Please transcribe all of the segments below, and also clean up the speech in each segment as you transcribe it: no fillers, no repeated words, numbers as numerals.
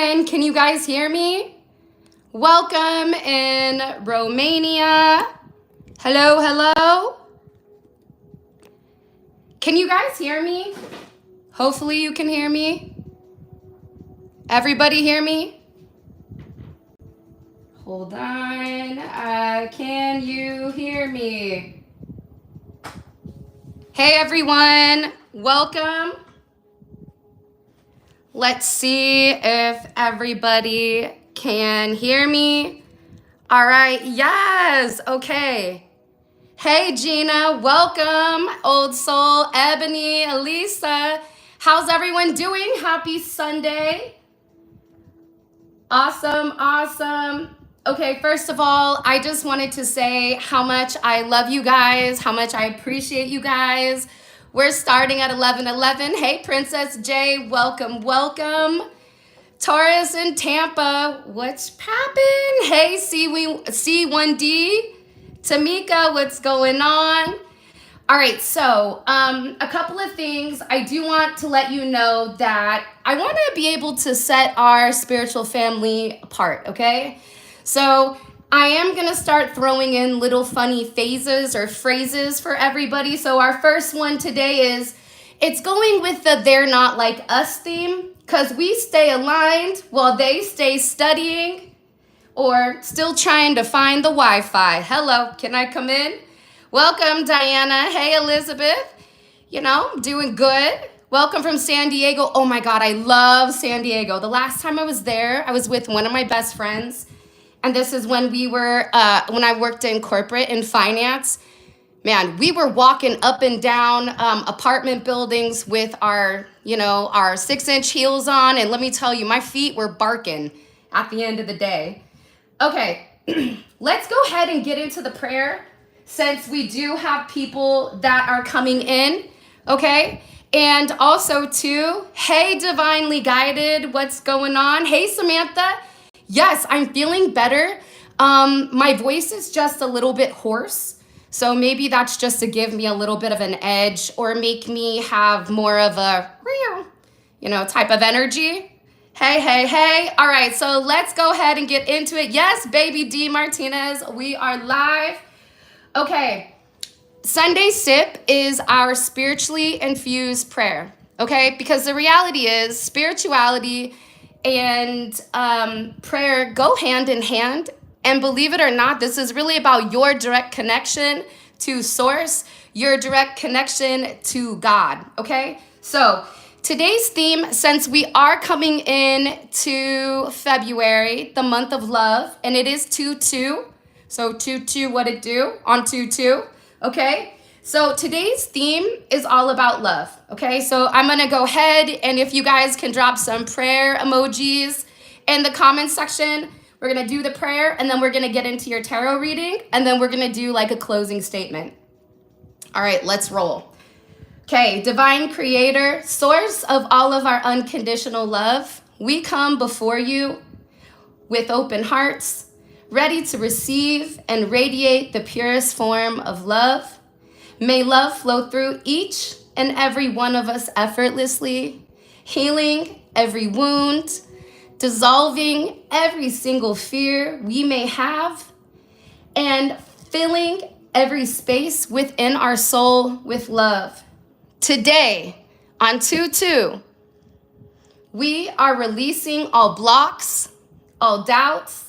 everyone. Can you guys hear me? Welcome in Romania. Hello, hello. Can you guys hear me? Hopefully you can hear me. Everybody hear me? Hold on. Can you hear me? Hey, everyone. Welcome. Let's see if everybody can hear me. All right. Yes. Okay. Hey, Gina. Welcome. Old Soul, Ebony, Elisa. How's everyone doing? Happy Sunday. Awesome. Awesome. Okay. First of all, I just wanted to say how much I love you guys, how much I appreciate you guys. We're starting at 11:11. Hey, Princess J, welcome, welcome. Taurus in Tampa, what's poppin'? Hey, C1D, Tamika, what's going on? All right, so a couple of things. I do want to let you know that I want to be able to set our spiritual family apart, okay? So I am going to start throwing in little funny phases or phrases for everybody. So our first one today is, it's going with the they're not like us theme, because we stay aligned while they stay studying or still trying to find the Wi-Fi. Hello, can I come in? Welcome, Diana. Hey, Elizabeth. You know, doing good. Welcome from San Diego. Oh my God, I love San Diego. The last time I was there, I was with one of my best friends. And this is when we were, when I worked in corporate in finance. Man, we were walking up and down apartment buildings with our, our 6-inch heels on. And let me tell you, my feet were barking at the end of the day. Okay, let's go ahead and get into the prayer since we do have people that are coming in, okay? And also too, hey, Divinely Guided, what's going on? Hey, Samantha. Yes, I'm feeling better. My voice is just a little bit hoarse. So maybe that's just to give me a little bit of an edge or make me have more of a, type of energy. Hey, hey, hey. All right, so let's go ahead and get into it. Yes, baby D Martinez, we are live. Okay, Sunday Sip is our spiritually infused prayer, okay? Because the reality is spirituality and prayer go hand in hand. And believe it or not, this is really about your direct connection to Source, your direct connection to God, okay? So today's theme, since we are coming in to February, the month of love, and it is 2-2. So 2-2, what it do on 2-2, okay? So today's theme is all about love, okay? So I'm gonna go ahead, and if you guys can drop some prayer emojis in the comment section, we're gonna do the prayer, and then we're gonna get into your tarot reading, and then we're gonna do like a closing statement. All right, let's roll. Okay, Divine Creator, source of all of our unconditional love, we come before you with open hearts, ready to receive and radiate the purest form of love. May love flow through each and every one of us effortlessly, healing every wound, dissolving every single fear we may have, and filling every space within our soul with love. Today, on 2-2, we are releasing all blocks, all doubts,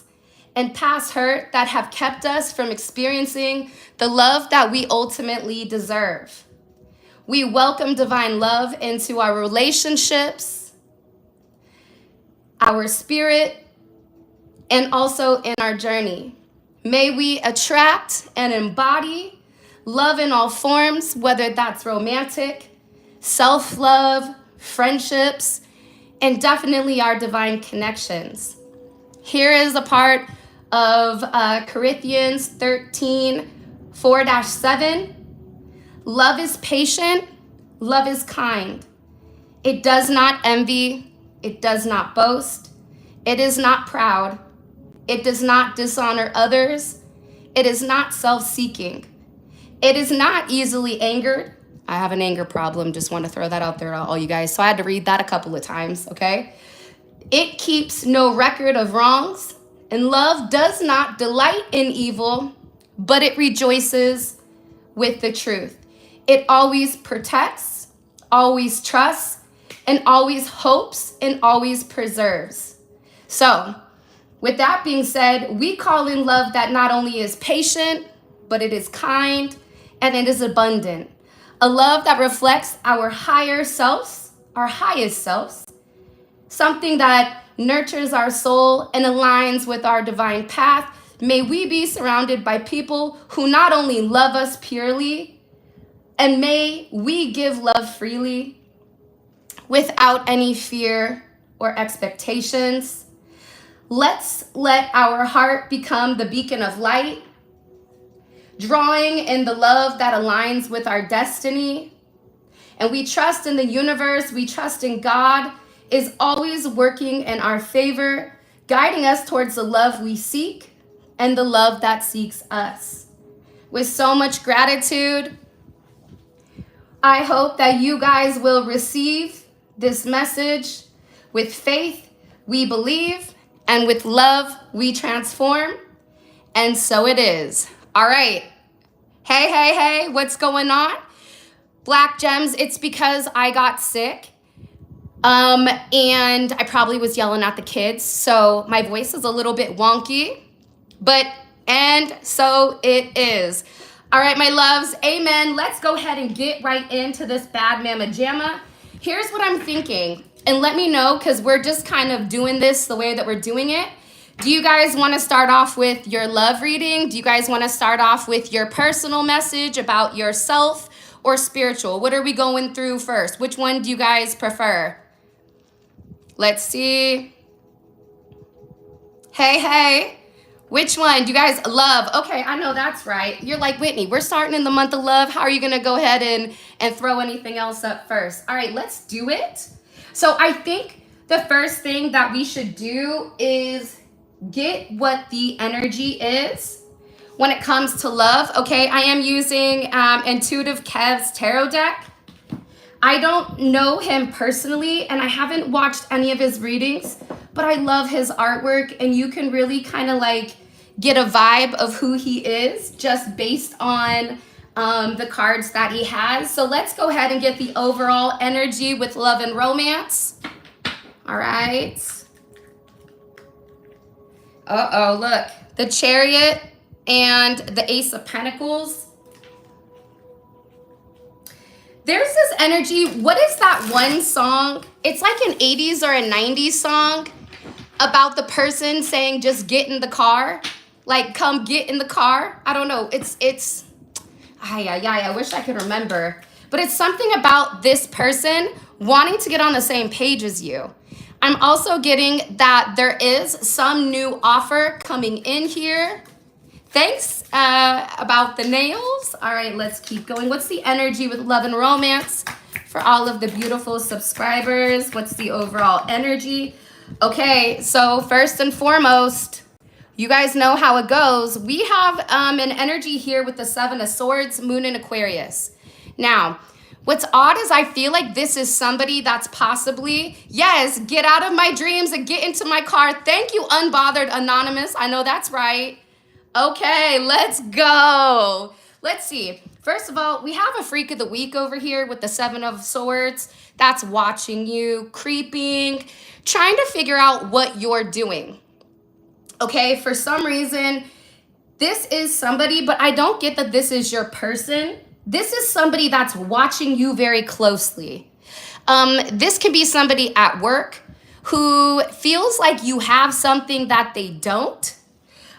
and past hurt that have kept us from experiencing the love that we ultimately deserve. We welcome divine love into our relationships, our spirit, and also in our journey. May we attract and embody love in all forms, whether that's romantic, self-love, friendships, and definitely our divine connections. Here is a part of Corinthians 13:4-7. Love is patient, love is kind. It does not envy, it does not boast, it is not proud, it does not dishonor others, it is not self-seeking, it is not easily angered. I have an anger problem, just want to throw that out there to all you guys. So I had to read that a couple of times, okay? It keeps no record of wrongs, and love does not delight in evil, but it rejoices with the truth. It always protects, always trusts, and always hopes and always preserves. So, with that being said, we call in love that not only is patient, but it is kind and it is abundant. A love that reflects our higher selves, our highest selves, something that nurtures our soul and aligns with our divine path. May we be surrounded by people who not only love us purely, and may we give love freely without any fear or expectations. Let's let our heart become the beacon of light, drawing in the love that aligns with our destiny. And we trust in the universe, we trust in God is always working in our favor, guiding us towards the love we seek and the love that seeks us. With so much gratitude, I hope that you guys will receive this message. With faith, we believe, and with love, we transform. And so it is. All right. Hey, what's going on? Black Gems, it's because I got sick. And I probably was yelling at the kids, so my voice is a little bit wonky, and so it is. All right, my loves, amen. Let's go ahead and get right into this bad mama jamma. Here's what I'm thinking, and let me know, because we're just kind of doing this the way that we're doing it. Do you guys want to start off with your love reading? Do you guys want to start off with your personal message about yourself or spiritual? What are we going through first? Which one do you guys prefer? Let's see. Hey. Which one do you guys love? Okay, I know that's right. You're like, Whitney, we're starting in the month of love. How are you going to go ahead and throw anything else up first? All right, let's do it. So I think the first thing that we should do is get what the energy is when it comes to love. Okay, I am using Intuitive Kev's tarot deck. I don't know him personally, and I haven't watched any of his readings, but I love his artwork, and you can really kind of like get a vibe of who he is just based on the cards that he has. So let's go ahead and get the overall energy with love and romance. All right. Uh-oh, look. The Chariot and the Ace of Pentacles. There's this energy. What is that one song? It's like an 80s or a 90s song about the person saying, just get in the car. Like, come get in the car. I don't know. I wish I could remember. But it's something about this person wanting to get on the same page as you. I'm also getting that there is some new offer coming in here. Thanks about the nails. All right, let's keep going. What's the energy with love and romance for all of the beautiful subscribers? What's the overall energy? Okay, so first and foremost, you guys know how it goes. We have an energy here with the Seven of Swords, Moon in Aquarius. Now, what's odd is I feel like this is somebody that's possibly, yes, get out of my dreams and get into my car. Thank you, Unbothered Anonymous. I know that's right. Okay, let's go. Let's see. First of all, we have a freak of the week over here with the Seven of Swords that's watching you, creeping, trying to figure out what you're doing. Okay, for some reason, this is somebody, but I don't get that this is your person. This is somebody that's watching you very closely. This can be somebody at work who feels like you have something that they don't.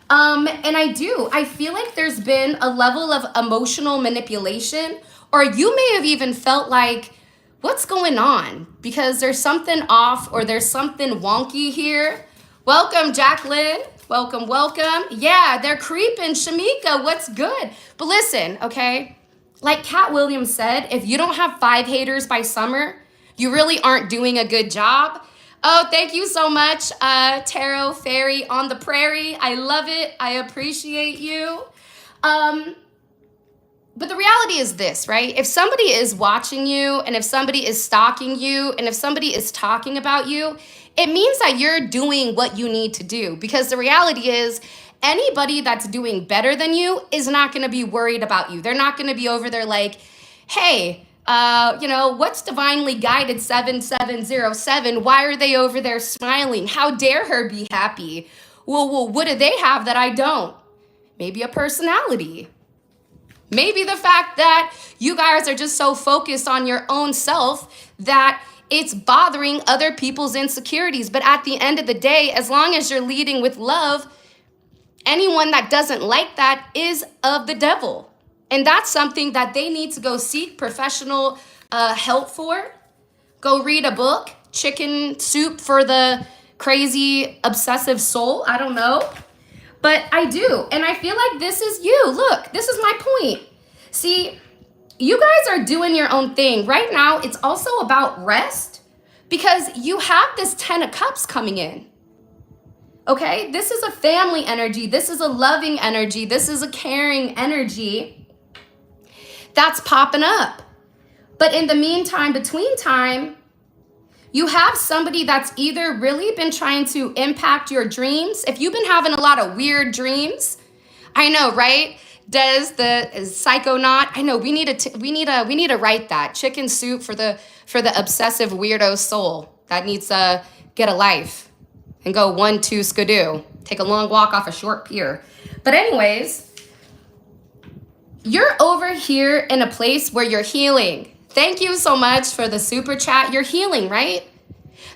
And I feel like there's been a level of emotional manipulation, or you may have even felt like, what's going on? Because there's something off or there's something wonky here. Welcome, Jacqueline. Welcome. Yeah, they're creeping. Shamika, what's good? But listen, okay, like Cat Williams said, if you don't have 5 haters by summer, you really aren't doing a good job. Oh, thank you so much, Tarot Fairy on the Prairie. I love it. I appreciate you. But the reality is this, right? If somebody is watching you, and if somebody is stalking you, and if somebody is talking about you, it means that you're doing what you need to do. Because the reality is, anybody that's doing better than you is not going to be worried about you. They're not going to be over there like, hey, what's divinely guided 7707? Why are they over there smiling? How dare her be happy? Well, what do they have that I don't? Maybe a personality. Maybe the fact that you guys are just so focused on your own self that it's bothering other people's insecurities. But at the end of the day, as long as you're leading with love, anyone that doesn't like that is of the devil. And that's something that they need to go seek professional help for. Go read a book, Chicken Soup for the Crazy Obsessive Soul. I don't know. But I do. And I feel like this is you. Look, this is my point. See, you guys are doing your own thing. Right now, it's also about rest because you have this 10 of Cups coming in. Okay? This is a family energy. This is a loving energy. This is a caring energy that's popping up. But in the meantime, between time, you have somebody that's either really been trying to impact your dreams. If you've been having a lot of weird dreams, I know, right? Des, the psychonaut. I know we need to write that. Chicken soup for the obsessive weirdo soul that needs to get a life and go 1, 2 skidoo. Take a long walk off a short pier. But anyways, you're over here in a place where you're healing. Thank you so much for the super chat. You're healing, right?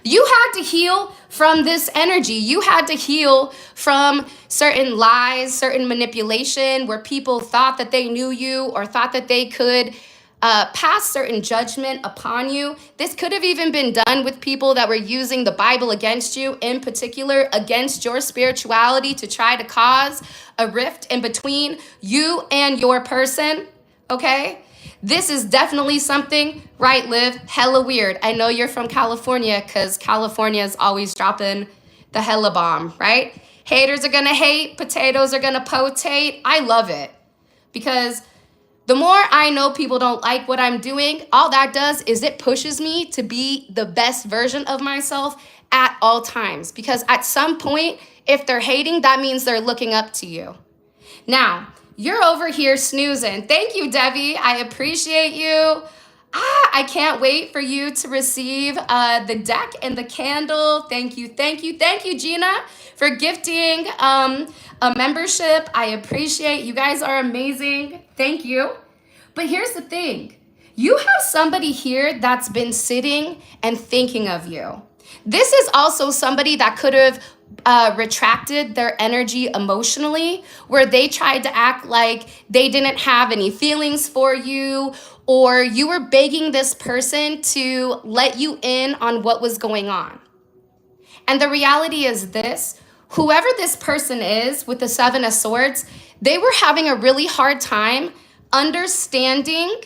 You had to heal from this energy. You had to heal from certain lies, certain manipulation where people thought that they knew you or thought that they could pass certain judgment upon you. This could have even been done with people that were using the Bible against you, in particular against your spirituality, to try to cause a rift in between you and your person, okay? This is definitely something, right, Liv? Hella weird. I know you're from California because California is always dropping the hella bomb, right? Haters are going to hate. Potatoes are going to potate. I love it because the more I know people don't like what I'm doing, all that does is it pushes me to be the best version of myself at all times. Because at some point, if they're hating, that means they're looking up to you. Now, you're over here snoozing. Thank you, Debbie. I appreciate you. I can't wait for you to receive the deck and the candle. Thank you, thank you, thank you, Gina, for gifting a membership. I appreciate you guys are amazing. Thank you. But here's the thing. You have somebody here that's been sitting and thinking of you. This is also somebody that could have retracted their energy emotionally, where they tried to act like they didn't have any feelings for you, or you were begging this person to let you in on what was going on. And the reality is this, whoever this person is with the 7 of Swords, they were having a really hard time understanding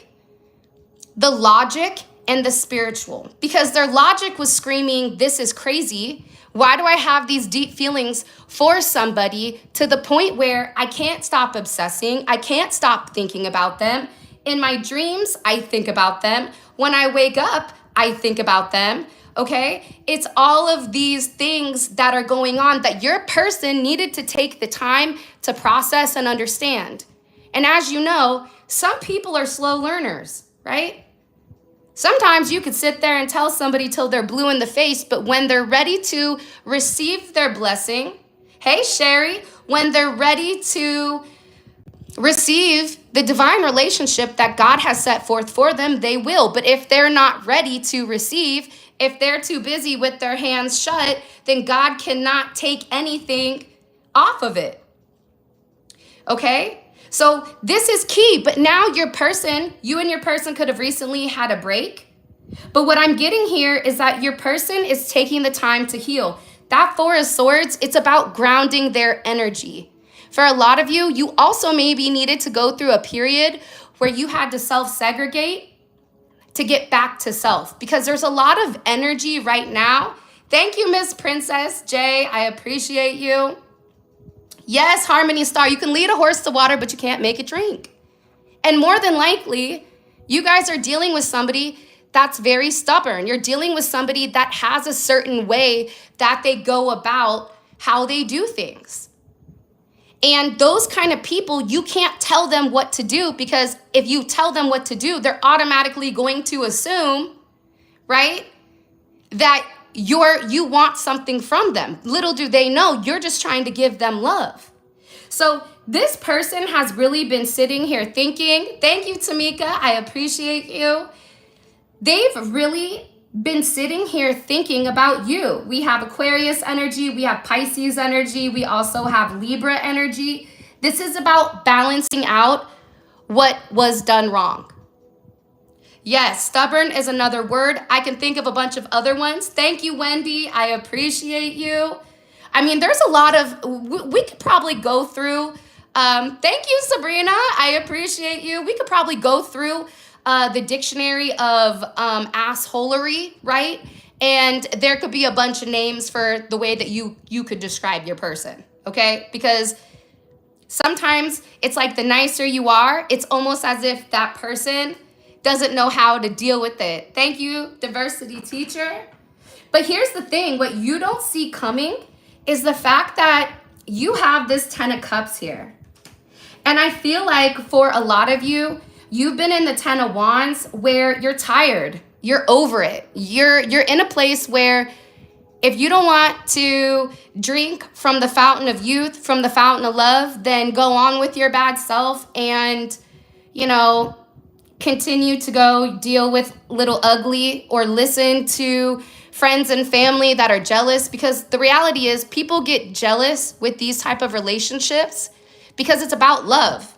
the logic and the spiritual, because their logic was screaming, this is crazy. Why do I have these deep feelings for somebody to the point where I can't stop obsessing? I can't stop thinking about them. In my dreams, I think about them. When I wake up, I think about them. Okay? It's all of these things that are going on that your person needed to take the time to process and understand. And as you know, some people are slow learners, right? Sometimes you could sit there and tell somebody till they're blue in the face, but when they're ready to receive their blessing, hey, Sherry, when they're ready to receive the divine relationship that God has set forth for them, they will. But if they're not ready to receive, if they're too busy with their hands shut, then God cannot take anything off of it. Okay? So this is key, but now your person, you and your person could have recently had a break. But what I'm getting here is that your person is taking the time to heal. That 4 of Swords, it's about grounding their energy. For a lot of you, you also maybe needed to go through a period where you had to self-segregate to get back to self, because there's a lot of energy right now. Thank you, Miss Princess J. I appreciate you. Yes, Harmony Star, you can lead a horse to water, but you can't make it drink. And more than likely, you guys are dealing with somebody that's very stubborn. You're dealing with somebody that has a certain way that they go about how they do things. And those kind of people, you can't tell them what to do, because if you tell them what to do, they're automatically going to assume, right, that you want something from them. Little do they know, you're just trying to give them love. So this person has really been sitting here thinking, thank you, Tamika, I appreciate you. They've really been sitting here thinking about you. We have Aquarius energy, we have Pisces energy, we also have Libra energy. This is about balancing out what was done wrong. Yes, stubborn is another word. I can think of a bunch of other ones. Thank you, Wendy. I appreciate you. I mean, there's a lot of, we could probably go through, thank you, Sabrina. I appreciate you. We could probably go through the dictionary of assholery, right? And there could be a bunch of names for the way that you could describe your person, okay? Because sometimes it's like the nicer you are, it's almost as if that person doesn't know how to deal with it. Thank you, diversity teacher. But here's the thing, what you don't see coming is the fact that you have this 10 of Cups here. And I feel like for a lot of you, you've been in the 10 of Wands where you're tired, you're over it. You're in a place where if you don't want to drink from the fountain of youth, from the fountain of love, then go on with your bad self and, you know, continue to go deal with little ugly or listen to friends and family that are jealous, because the reality is people get jealous with these type of relationships because it's about love,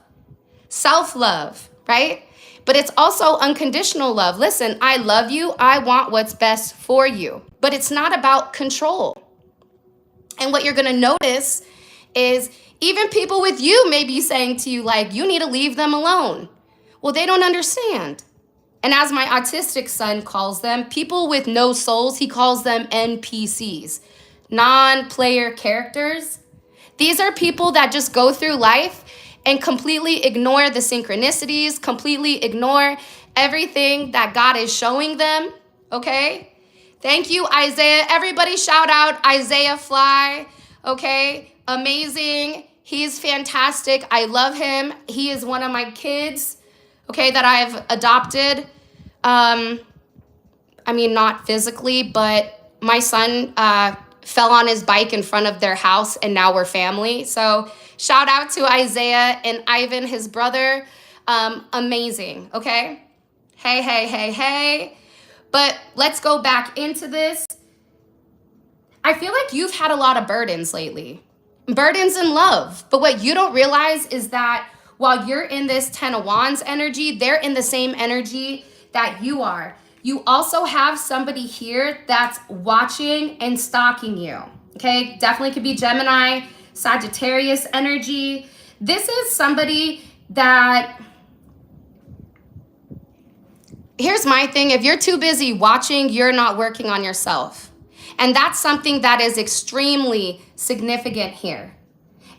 self-love, right? But it's also unconditional love. Listen, I love you. I want what's best for you, but it's not about control. And what you're going to notice is even people with you may be saying to you, like, you need to leave them alone. Well, they don't understand. And as my autistic son calls them, people with no souls, he calls them NPCs, non-player characters. These are people that just go through life and completely ignore the synchronicities, completely ignore everything that God is showing them, okay? Thank you, Isaiah. Everybody shout out Isaiah Fly, okay? Amazing. He's fantastic. I love him. He is one of my kids, okay, that I've adopted. I mean, not physically, but my son fell on his bike in front of their house, and now we're family. So shout out to Isaiah and Ivan, his brother. Amazing, okay? Hey, hey, hey, hey. But let's go back into this. I feel like you've had a lot of burdens lately. Burdens in love. But what you don't realize is that while you're in this 10 of Wands energy, they're in the same energy that you are. You also have somebody here that's watching and stalking you, okay? Definitely could be Gemini, Sagittarius energy. This is somebody that, here's my thing, if you're too busy watching, you're not working on yourself. And that's something that is extremely significant here.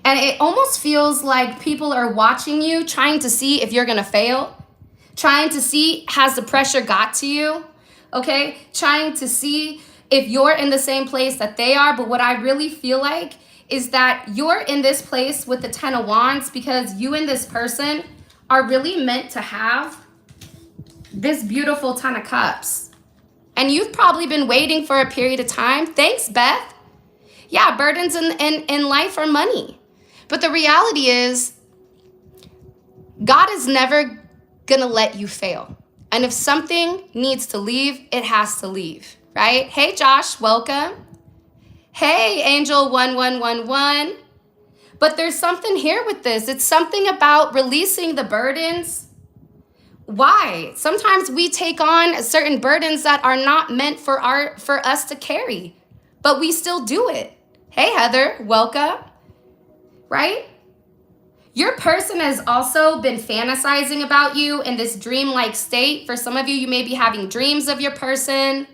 And it almost feels like people are watching you, trying to see if you're gonna fail, trying to see, has the pressure got to you, okay? Trying to see if you're in the same place that they are. But what I really feel like is that you're in this place with the 10 of Wands because you and this person are really meant to have this beautiful 10 of Cups. And you've probably been waiting for a period of time. Thanks, Beth. Yeah, burdens in life are money. But the reality is, God is never gonna let you fail. And if something needs to leave, it has to leave, right? Hey, Josh, welcome. Hey, Angel 1111. But there's something here with this. It's something about releasing the burdens. Why? Sometimes we take on certain burdens that are not meant for us to carry, but we still do it. Hey, Heather, welcome. Right? Your person has also been fantasizing about you in this dreamlike state. For some of you, you may be having dreams of your person.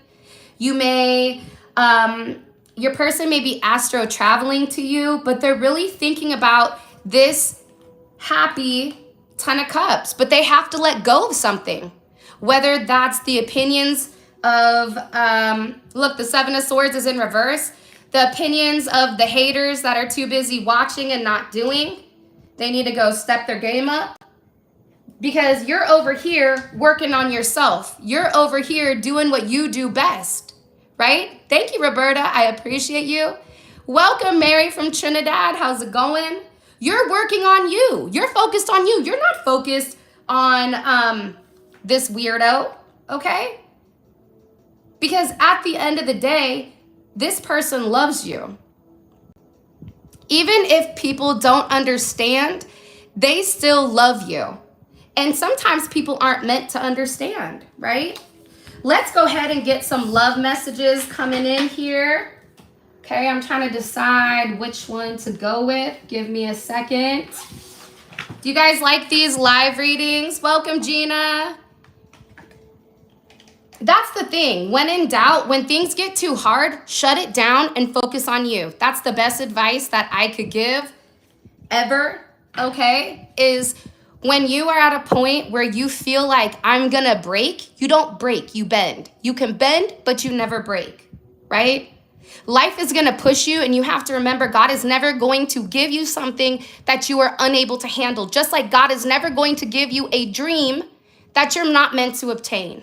You may, your person may be astro traveling to you, but they're really thinking about this happy 10 of Cups, but they have to let go of something. whether that's the opinions of, look, the Seven of Swords is in reverse, the opinions of the haters that are too busy watching and not doing. They need to go step their game up, because you're over here working on yourself. You're over here doing what you do best, right? Thank you, Roberta. I appreciate you. Welcome, Mary from Trinidad. How's it going? You're working on you. You're focused on you. You're not focused on this weirdo, okay? Because at the end of the day, this person loves you. Even if people don't understand, they still love you. And sometimes people aren't meant to understand, right? Let's go ahead and get some love messages coming in here. Okay, I'm trying to decide which one to go with. Give me a second. Do you guys like these live readings? Welcome, Gina. That's the thing. When in doubt, when things get too hard, shut it down and focus on you. That's the best advice that I could give ever, okay? Is when you are at a point where you feel like I'm gonna break, you don't break, you bend. You can bend, but you never break, right? Life is gonna push you, and you have to remember God is never going to give you something that you are unable to handle. Just like God is never going to give you a dream that you're not meant to obtain.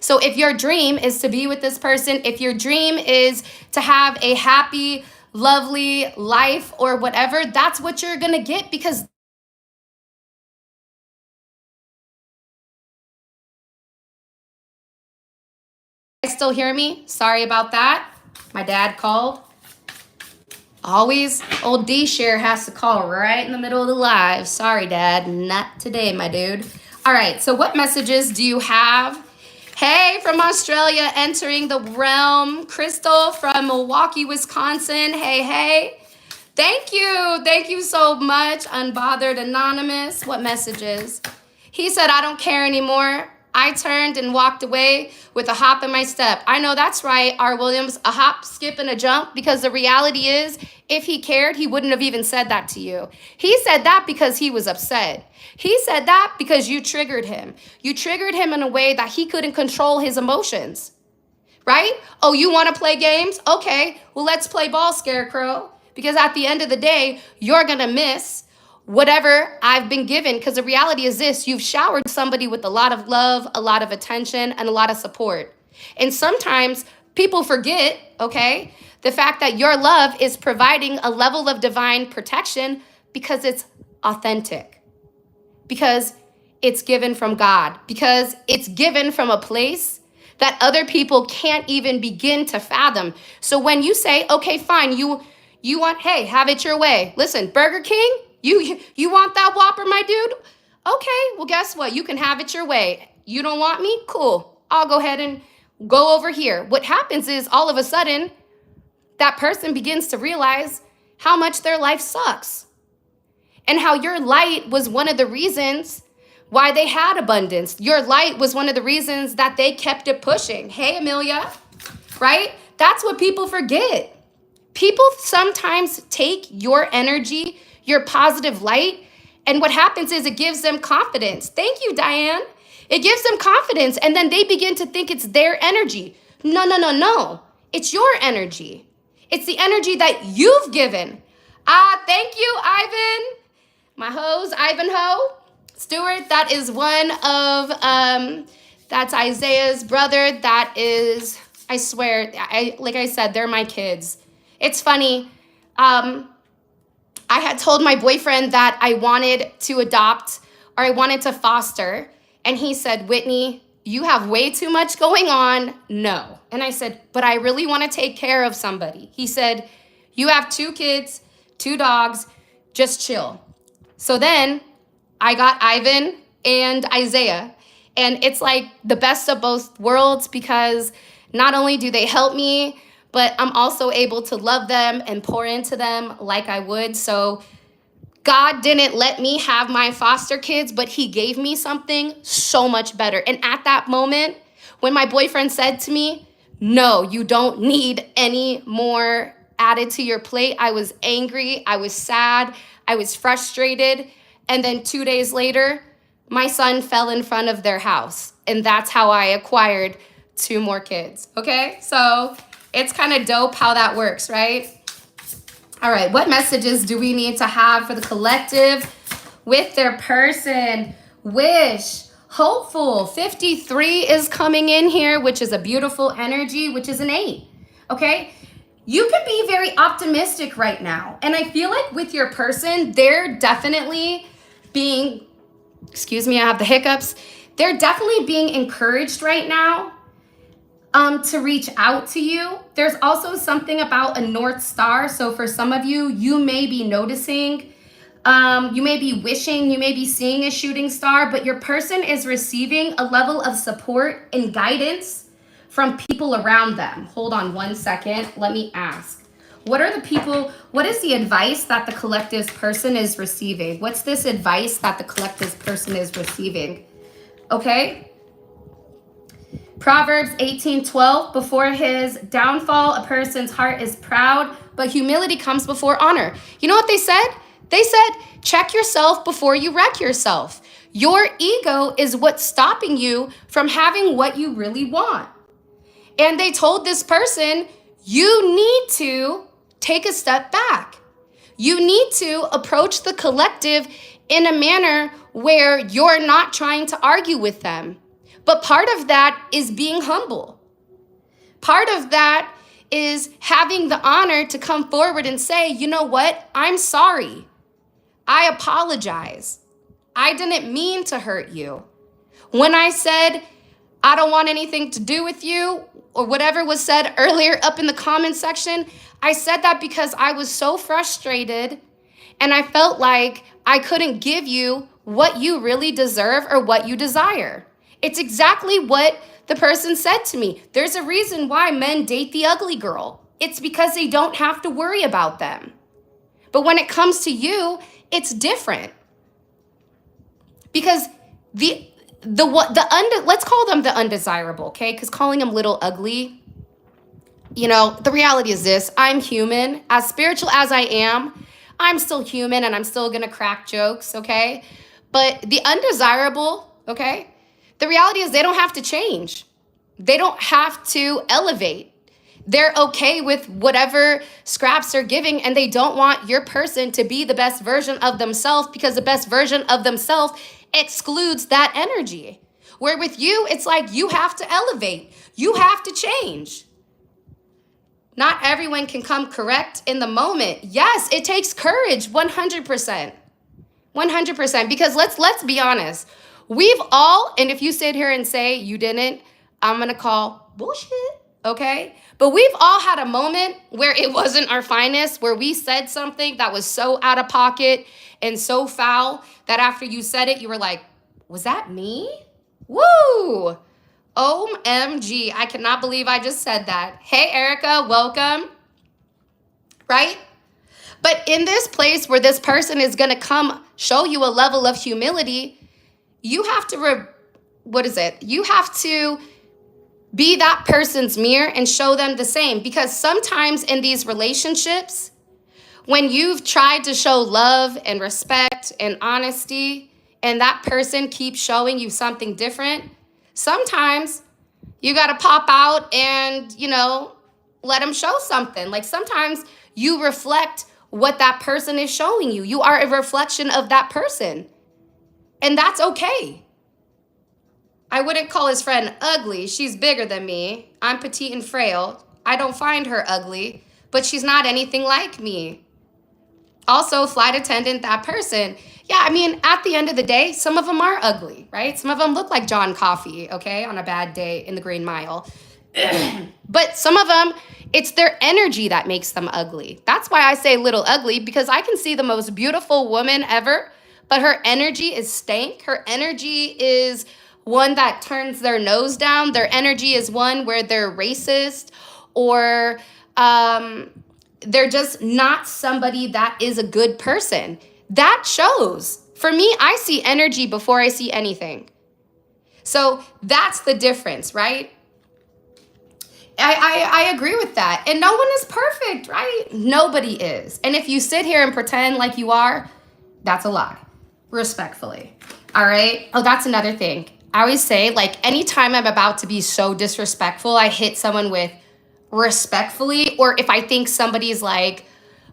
So if your dream is to be with this person, if your dream is to have a happy, lovely life or whatever, that's what you're gonna get, because you still hear me? Sorry about that. My dad called. Always, old D-Share has to call right in the middle of the live. Sorry, Dad. Not today, my dude. All right, so what messages do you have? Hey, from Australia, entering the realm. Crystal from Milwaukee, Wisconsin. Hey, hey. Thank you. Thank you so much. Unbothered Anonymous. What messages? He said, I don't care anymore. I turned and walked away with a hop in my step. I know that's right, R. Williams, a hop, skip, and a jump, because the reality is, if he cared, he wouldn't have even said that to you. He said that because he was upset. He said that because you triggered him. You triggered him in a way that he couldn't control his emotions, right? Oh, you want to play games? Okay, well, let's play ball, Scarecrow, because at the end of the day, you're going to miss whatever I've been given, because the reality is this: you've showered somebody with a lot of love, a lot of attention, and a lot of support. And sometimes people forget, okay, the fact that your love is providing a level of divine protection because it's authentic, because it's given from God, because it's given from a place that other people can't even begin to fathom. So when you say, okay, fine, you want, hey, have it your way. Listen, Burger King, you want that Whopper, my dude? Okay, well, guess what? You can have it your way. You don't want me? Cool. I'll go ahead and go over here. What happens is, all of a sudden, that person begins to realize how much their life sucks, and how your light was one of the reasons why they had abundance. Your light was one of the reasons that they kept it pushing. Hey, Amelia, right? That's what people forget. People sometimes take your energy, your positive light, and what happens is it gives them confidence. Thank you, Diane. It gives them confidence, and then they begin to think it's their energy. No, no, no, no. It's your energy. It's the energy that you've given. Thank you, Ivan. My hoes, Ivanhoe. Stewart, that is one of, that's Isaiah's brother. That is, I swear, like I said, they're my kids. It's funny. I had told my boyfriend that I wanted to adopt, or I wanted to foster. And he said, Whitney, you have way too much going on. No. And I said, but I really want to take care of somebody. He said, you have 2 kids, 2 dogs, just chill. So then I got Ivan and Isaiah. And it's like the best of both worlds, because not only do they help me, but I'm also able to love them and pour into them like I would. So God didn't let me have my foster kids, but he gave me something so much better. And at that moment, when my boyfriend said to me, no, you don't need any more added to your plate, I was angry, I was sad, I was frustrated. And then 2 days later, my son fell in front of their house, and that's how I acquired 2 more kids, okay? So it's kind of dope how that works, right? All right, what messages do we need to have for the collective with their person? Wish, hopeful, 53 is coming in here, which is a beautiful energy, which is an 8, okay? You could be very optimistic right now. And I feel like with your person, they're definitely being, excuse me, I have the hiccups. They're definitely being encouraged right now to reach out to you. There's also something about a North Star. So for some of you, you may be noticing, you may be wishing, you may be seeing a shooting star, but your person is receiving a level of support and guidance from people around them. Hold on one second. Let me ask. What is the advice that the collective's person is receiving? What's this advice that the collective's person is receiving? Okay. Proverbs 18:12, before his downfall, a person's heart is proud, but humility comes before honor. You know what they said? They said, check yourself before you wreck yourself. Your ego is what's stopping you from having what you really want. And they told this person, you need to take a step back. You need to approach the collective in a manner where you're not trying to argue with them. But part of that is being humble. Part of that is having the honor to come forward and say, you know what? I'm sorry. I apologize. I didn't mean to hurt you. When I said, I don't want anything to do with you, or whatever was said earlier up in the comment section, I said that because I was so frustrated and I felt like I couldn't give you what you really deserve or what you desire. It's exactly what the person said to me. There's a reason why men date the ugly girl. It's because they don't have to worry about them. But when it comes to you, it's different. Because let's call them the undesirable, okay? Because calling them little ugly, the reality is this: I'm human. As spiritual as I am, I'm still human, and I'm still gonna crack jokes, okay? But the undesirable, okay? The reality is they don't have to change. They don't have to elevate. They're okay with whatever scraps they're giving, and they don't want your person to be the best version of themselves, because the best version of themselves excludes that energy. Where with you, it's like you have to elevate. You have to change. Not everyone can come correct in the moment. Yes, it takes courage, 100%. 100%. Because let's be honest. We've all, and if you sit here and say you didn't, I'm going to call bullshit, okay? But we've all had a moment where it wasn't our finest, where we said something that was so out of pocket and so foul that after you said it, you were like, was that me? Woo! OMG, I cannot believe I just said that. Hey, Erica, welcome. Right? But in this place where this person is going to come show you a level of humility, you have to, You have to be that person's mirror and show them the same. Because sometimes in these relationships, when you've tried to show love and respect and honesty, and that person keeps showing you something different, sometimes you got to pop out and, let them show something. Like sometimes you reflect what that person is showing you. You are a reflection of that person. And that's okay. I wouldn't call his friend ugly. She's bigger than me. I'm petite and frail. I don't find her ugly, but she's not anything like me. Also, flight attendant, that person. Yeah, at the end of the day, some of them are ugly, right? Some of them look like John Coffey, okay, on a bad day in the Green Mile. But some of them, it's their energy that makes them ugly. That's why I say little ugly, because I can see the most beautiful woman ever, but her energy is stank. Her energy is one that turns their nose down. Their energy is one where they're racist, or they're just not somebody that is a good person. That shows. For me, I see energy before I see anything. So that's the difference, right? I agree with that. And no one is perfect, right? Nobody is. And if you sit here and pretend like you are, that's a lie, respectfully. All right. Oh, that's another thing. I always say, like, anytime I'm about to be so disrespectful, I hit someone with respectfully, or if I think somebody's like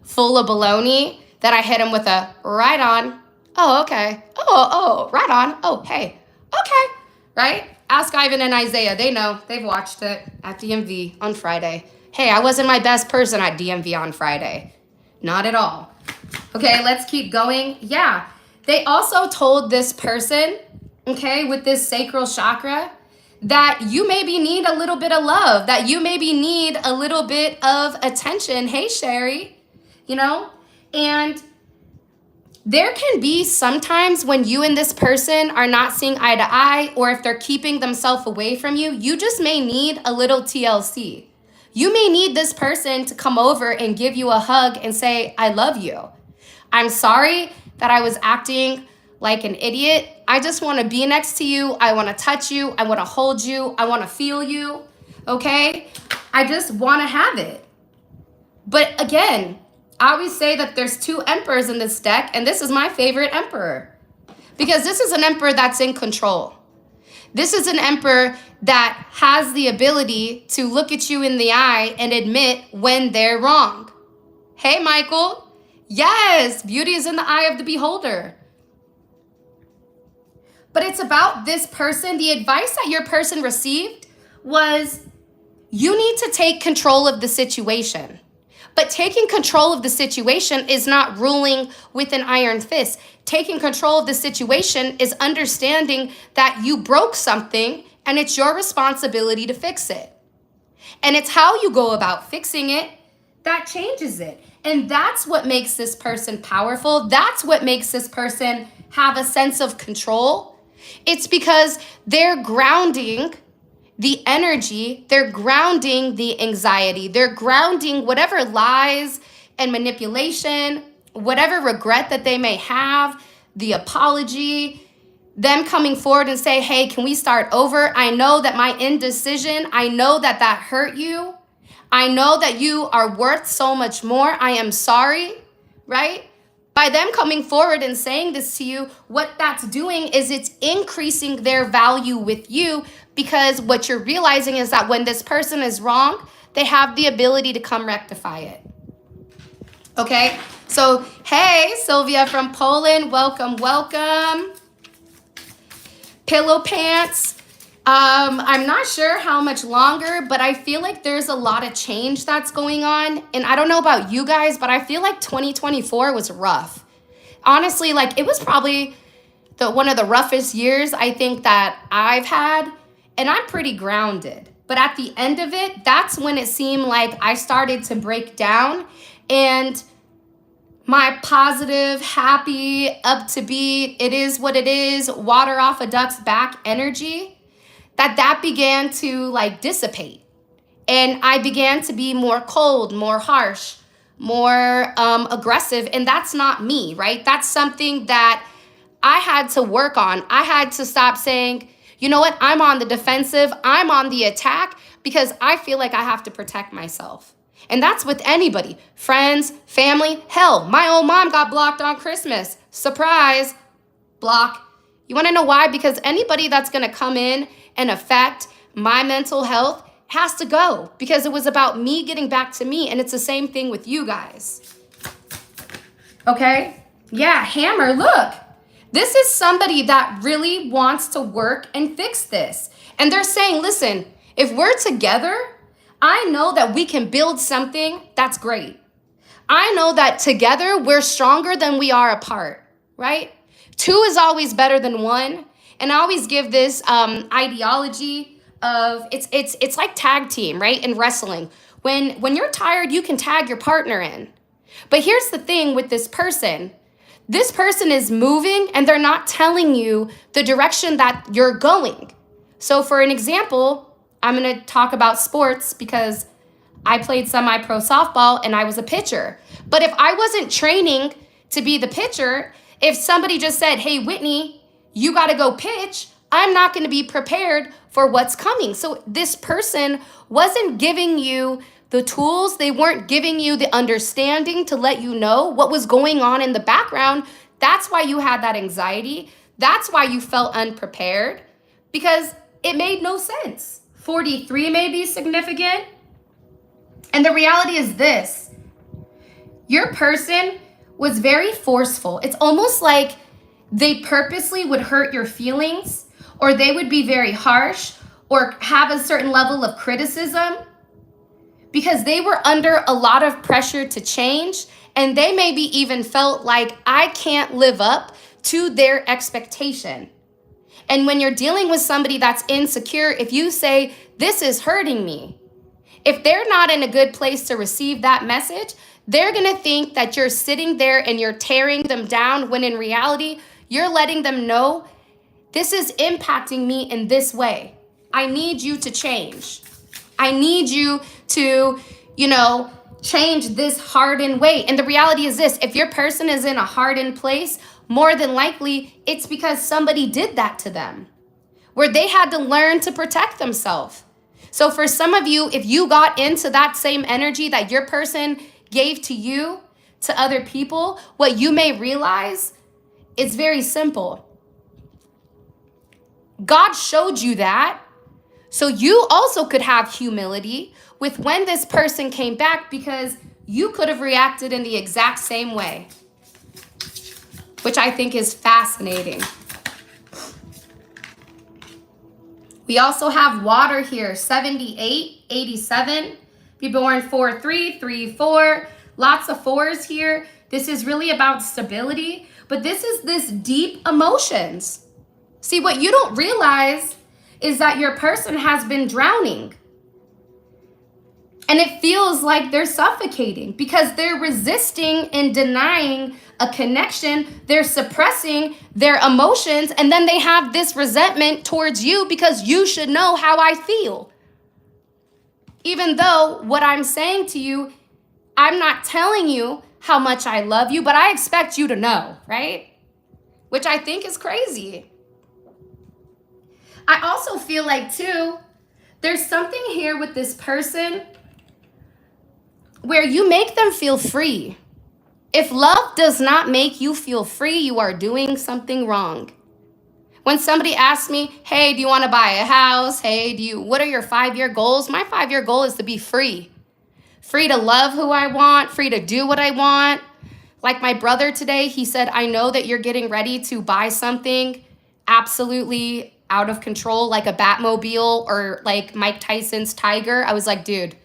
full of baloney, that I hit them with a right on. Oh, okay. Oh, right on. Oh, hey. Okay. Right? Ask Ivan and Isaiah. They know. They've watched it at DMV on Friday. Hey, I wasn't my best person at DMV on Friday. Not at all. Okay, let's keep going. Yeah. They also told this person, okay, with this sacral chakra, that you maybe need a little bit of love, that you maybe need a little bit of attention. Hey, Sherry, you know? And there can be sometimes when you and this person are not seeing eye to eye, or if they're keeping themselves away from you, you just may need a little TLC. You may need this person to come over and give you a hug and say, I love you. I'm sorry that I was acting like an idiot. I just want to be next to you. I want to touch you. I want to hold you. I want to feel you. Okay? I just want to have it. But again, I always say that there's two emperors in this deck, and this is my favorite emperor. Because this is an emperor that's in control. This is an emperor that has the ability to look at you in the eye and admit when they're wrong. Hey, Michael. Yes, beauty is in the eye of the beholder. But it's about this person. The advice that your person received was, you need to take control of the situation. But taking control of the situation is not ruling with an iron fist. Taking control of the situation is understanding that you broke something and it's your responsibility to fix it. And it's how you go about fixing it that changes it. And that's what makes this person powerful. That's what makes this person have a sense of control. It's because they're grounding the energy, they're grounding the anxiety, they're grounding whatever lies and manipulation, whatever regret that they may have, the apology, them coming forward and say, hey, can we start over? I know that my indecision, I know that that hurt you. I know that you are worth so much more. I am sorry, right? By them coming forward and saying this to you, what that's doing is it's increasing their value with you, because what you're realizing is that when this person is wrong, they have the ability to come rectify it. Okay? So, hey, Sylvia from Poland, welcome, welcome. Pillow Pants. I'm not sure how much longer, but I feel like there's a lot of change that's going on. And I don't know about you guys, but I feel like 2024 was rough. Honestly, like, it was probably one of the roughest years I think that I've had. And I'm pretty grounded. But at the end of it, that's when it seemed like I started to break down. And my positive, happy, up to beat, it is what it is, water off a duck's back energy, that began to like dissipate. And I began to be more cold, more harsh, more aggressive. And that's not me, right? That's something that I had to work on. I had to stop saying, you know what? I'm on the defensive. I'm on the attack because I feel like I have to protect myself. And that's with anybody, friends, family. Hell, my own mom got blocked on Christmas. Surprise, block. You want to know why? Because anybody that's going to come in and affect my mental health has to go, because it was about me getting back to me. And it's the same thing with you guys. Okay? Yeah, Hammer, look. This is somebody that really wants to work and fix this. And they're saying, listen, if we're together, I know that we can build something that's great. I know that together we're stronger than we are apart, right? Two is always better than one. And I always give this ideology of it's like tag team, right? In wrestling. When you're tired, you can tag your partner in. But here's the thing with this person. This person is moving and they're not telling you the direction that you're going. So for an example, I'm going to talk about sports because I played semi-pro softball and I was a pitcher. But if I wasn't training to be the pitcher, if somebody just said, hey, Whitney, you got to go pitch, I'm not going to be prepared for what's coming. So this person wasn't giving you the tools. They weren't giving you the understanding to let you know what was going on in the background. That's why you had that anxiety. That's why you felt unprepared, because it made no sense. 43 may be significant. And the reality is this: your person was very forceful. It's almost like they purposely would hurt your feelings, or they would be very harsh or have a certain level of criticism because they were under a lot of pressure to change. And they maybe even felt like, I can't live up to their expectation. And when you're dealing with somebody that's insecure, if you say, this is hurting me, if they're not in a good place to receive that message, they're going to think that you're sitting there and you're tearing them down, when in reality, you're letting them know, this is impacting me in this way. I need you to change. I need you to, change this hardened way. And the reality is this: if your person is in a hardened place, more than likely it's because somebody did that to them, where they had to learn to protect themselves. So for some of you, if you got into that same energy that your person gave to you, to other people, what you may realize is very simple. God showed you that so you also could have humility with when this person came back, because you could have reacted in the exact same way, which I think is fascinating. We also have water here, 78, 87. Be born 4-3, 3-4. Lots of fours here. This is really about stability, but this is this deep emotions. See, what you don't realize is that your person has been drowning. And it feels like they're suffocating because they're resisting and denying a connection. They're suppressing their emotions. And then they have this resentment towards you because you should know how I feel. Even though what I'm saying to you, I'm not telling you how much I love you, but I expect you to know, right? Which I think is crazy. I also feel like, too, there's something here with this person where you make them feel free. If love does not make you feel free, you are doing something wrong. When somebody asks me, hey, do you want to buy a house? Hey, what are your 5-year goals? My 5-year goal is to be free. Free to love who I want, free to do what I want. Like my brother today, he said, I know that you're getting ready to buy something absolutely out of control, like a Batmobile or like Mike Tyson's tiger. I was like, dude,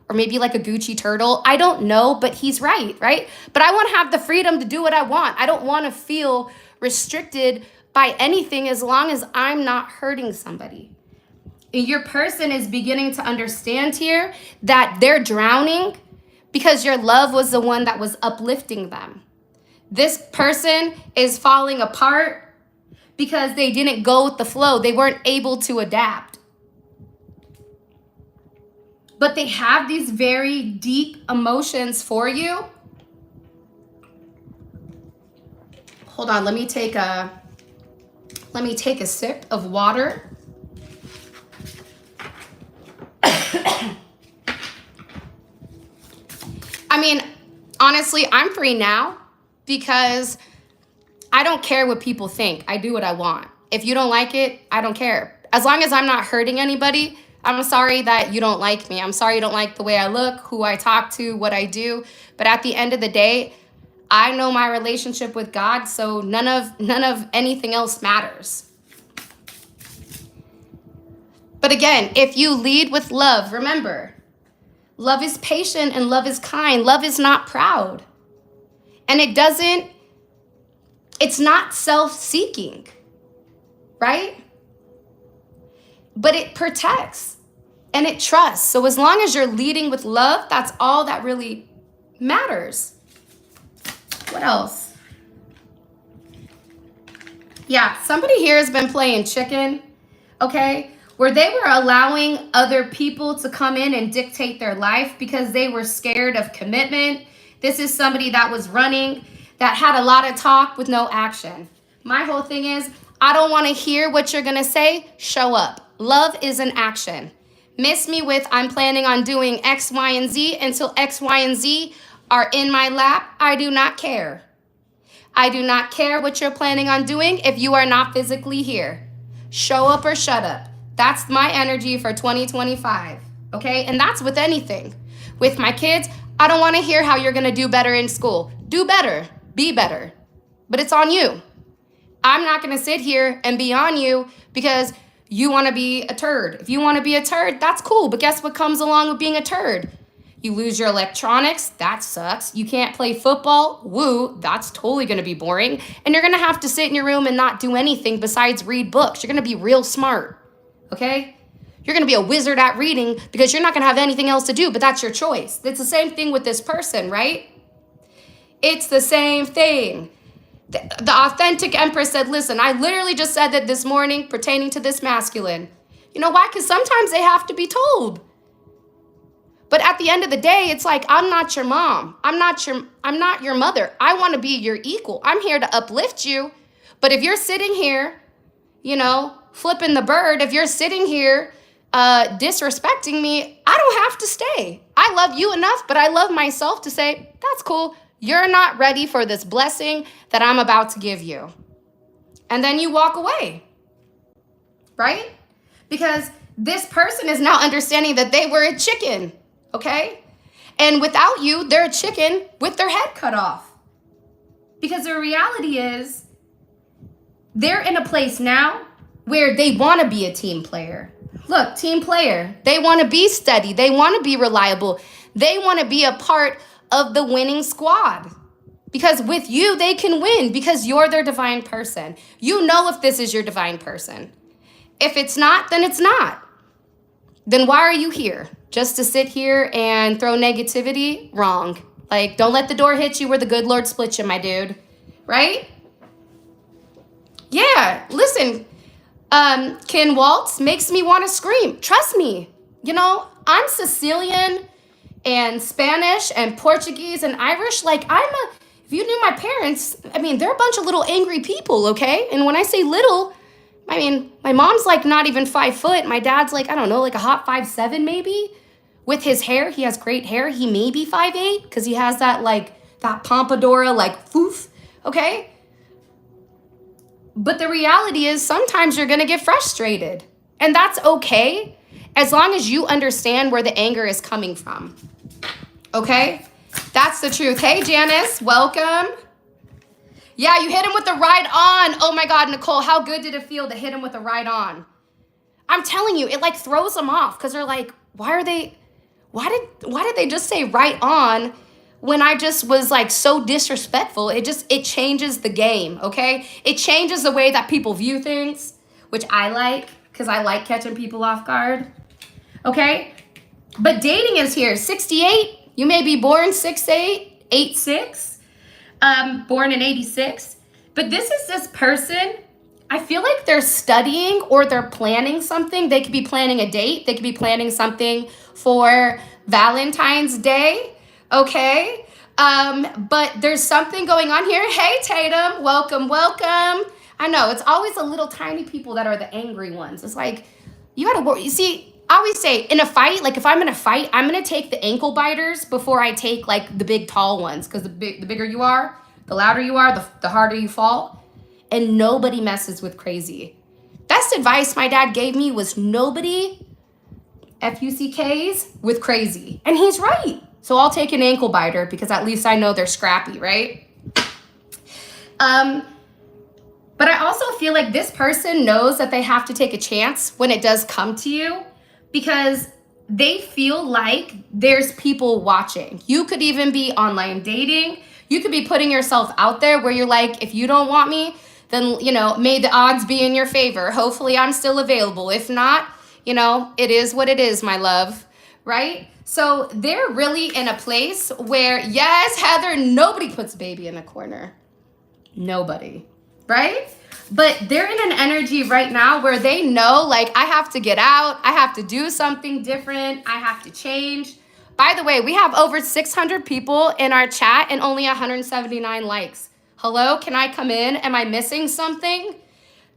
or maybe like a Gucci turtle. I don't know, but he's right? But I want to have the freedom to do what I want. I don't want to feel restricted by anything as long as I'm not hurting somebody. And your person is beginning to understand here that they're drowning because your love was the one that was uplifting them. This person is falling apart because they didn't go with the flow. They weren't able to adapt. But they have these very deep emotions for you. Hold on, let me take a sip of water. I mean, honestly, I'm free now because I don't care what people think. I do what I want. If you don't like it, I don't care. As long as I'm not hurting anybody, I'm sorry that you don't like me. I'm sorry you don't like the way I look, who I talk to, what I do. But at the end of the day, I know my relationship with God, so none of anything else matters. But again, if you lead with love, remember, love is patient and love is kind. Love is not proud. And it's not self-seeking, right? But it protects and it trusts. So as long as you're leading with love, that's all that really matters. What else? Yeah, somebody here has been playing chicken, okay? Where they were allowing other people to come in and dictate their life because they were scared of commitment. This is somebody that was running, that had a lot of talk with no action. My whole thing is, I don't want to hear what you're going to say. Show up. Love is an action. Miss me with, I'm planning on doing X, Y, and Z until X, Y, and Z are in my lap. I do not care. I do not care what you're planning on doing if you are not physically here. Show up or shut up. That's my energy for 2025, okay? And that's with anything. With my kids, I don't want to hear how you're going to do better in school. Do better. Be better. But it's on you. I'm not going to sit here and be on you because you want to be a turd. If you want to be a turd, that's cool. But guess what comes along with being a turd? You lose your electronics. That sucks. You can't play football. Woo. That's totally going to be boring. And you're going to have to sit in your room and not do anything besides read books. You're going to be real smart. Okay? You're going to be a wizard at reading because you're not going to have anything else to do, but that's your choice. It's the same thing with this person, right? It's the same thing. The authentic Empress said, listen, I literally just said that this morning pertaining to this masculine. You know why? Because sometimes they have to be told. But at the end of the day, it's like, I'm not your mom. I'm not your mother. I want to be your equal. I'm here to uplift you. But if you're sitting here, you know, flipping the bird, if you're sitting here disrespecting me, I don't have to stay. I love you enough, but I love myself to say, that's cool. You're not ready for this blessing that I'm about to give you. And then you walk away, right? Because this person is now understanding that they were a chicken, okay? And without you, they're a chicken with their head cut off. Because the reality is, they're in a place now where they want to be a team player. Look, team player, they want to be steady. They want to be reliable. They want to be a part of the winning squad. Because with you, they can win because you're their divine person. You know if this is your divine person. If it's not, then it's not. Then why are you here? Just to sit here and throw negativity? Wrong. Like, don't let the door hit you where the good Lord split you, my dude. Right? Yeah, listen. Ken Waltz makes me want to scream. Trust me. You know, I'm Sicilian and Spanish and Portuguese and Irish. Like, if you knew my parents, I mean, they're a bunch of little angry people, okay? And when I say little, I mean, my mom's like not even 5 foot. My dad's like, I don't know, like a hot 5'7" maybe. With his hair, he has great hair. He may be 5'8" because he has that pompadour, like, foof, okay? But the reality is sometimes you're going to get frustrated. And that's okay as long as you understand where the anger is coming from. Okay? That's the truth. Hey, Janice, welcome. Yeah, you hit him with the right on. Oh my God, Nicole, how good did it feel to hit him with the right on? I'm telling you, it like throws them off because they're like, why did they just say right on when I just was like so disrespectful? It changes the game, okay? It changes the way that people view things, which I like because I like catching people off guard, okay? But dating is here. 68, you may be born 6'8", 8'6", born in 86. But this is this person, I feel like they're studying or they're planning something. They could be planning a date. They could be planning something for Valentine's Day, okay? But there's something going on here. Hey, Tatum, welcome, welcome. I know, it's always the little tiny people that are the angry ones. It's like, you gotta work. You see, I always say in a fight, like if I'm in a fight, I'm gonna take the ankle biters before I take like the big tall ones, because the bigger you are, the louder you are, the harder you fall. And nobody messes with crazy. Best advice my dad gave me was nobody FUCKs with crazy. And he's right. So I'll take an ankle biter because at least I know they're scrappy, right? But I also feel like this person knows that they have to take a chance when it does come to you because they feel like there's people watching. You could even be online dating. You could be putting yourself out there where you're like, if you don't want me, then, you know, may the odds be in your favor. Hopefully I'm still available. If not, you know, it is what it is, my love, right? So they're really in a place where, yes, Heather, nobody puts baby in a corner. Nobody, right? But they're in an energy right now where they know, like, I have to get out. I have to do something different. I have to change. By the way, we have over 600 people in our chat and only 179 likes. Hello, can I come in? Am I missing something?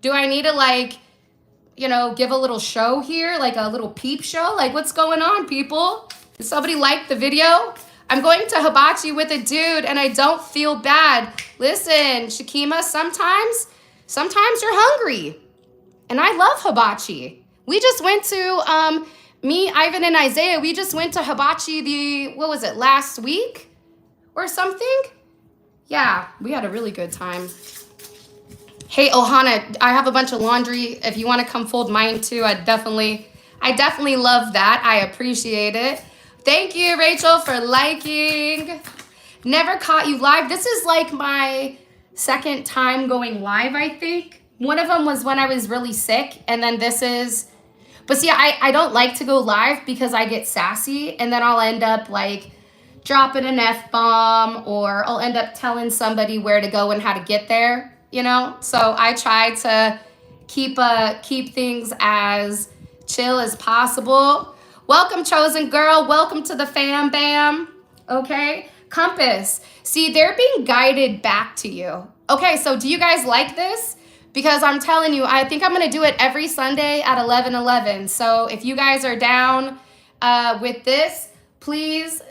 Do I need to, like, you know, give a little show here, like a little peep show? Like, what's going on, people? Did somebody like the video? I'm going to hibachi with a dude and I don't feel bad. Listen, Shakima, sometimes you're hungry. And I love hibachi. We just went to, me, Ivan, and Isaiah, we just went to hibachi last week or something? Yeah, we had a really good time. Hey, Ohana, I have a bunch of laundry. If you want to come fold mine too, I definitely love that. I appreciate it. Thank you, Rachel, for liking. Never caught you live. This is like my second time going live, I think. One of them was when I was really sick, and then this is, but see, I don't like to go live because I get sassy, and then I'll end up like dropping an F-bomb, or I'll end up telling somebody where to go and how to get there, you know? So I try to keep things as chill as possible. Welcome, chosen girl. Welcome to the fam bam. Okay, Compass. See, they're being guided back to you. Okay, so do you guys like this? Because I'm telling you, I think I'm gonna do it every Sunday at 11:11. So if you guys are down with this, please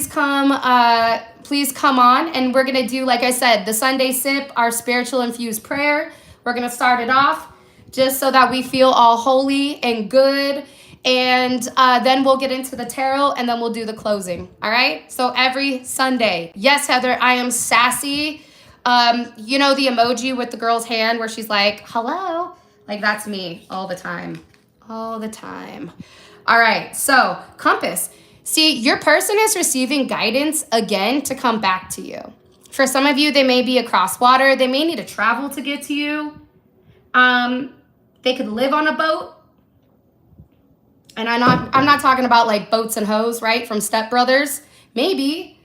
come on, and we're gonna do, like I said, the Sunday sip, our spiritual infused prayer. We're gonna start it off just so that we feel all holy and good. And then we'll get into the tarot, and then we'll do the closing. All right? So every Sunday. Yes, Heather, I am sassy. You know the emoji with the girl's hand where she's like, hello? Like, that's me all the time. All the time. All right. So, Compass. See, your person is receiving guidance again to come back to you. For some of you, they may be across water. They may need to travel to get to you. They could live on a boat. And I'm not talking about like boats and hoes, right? From Step Brothers. Maybe.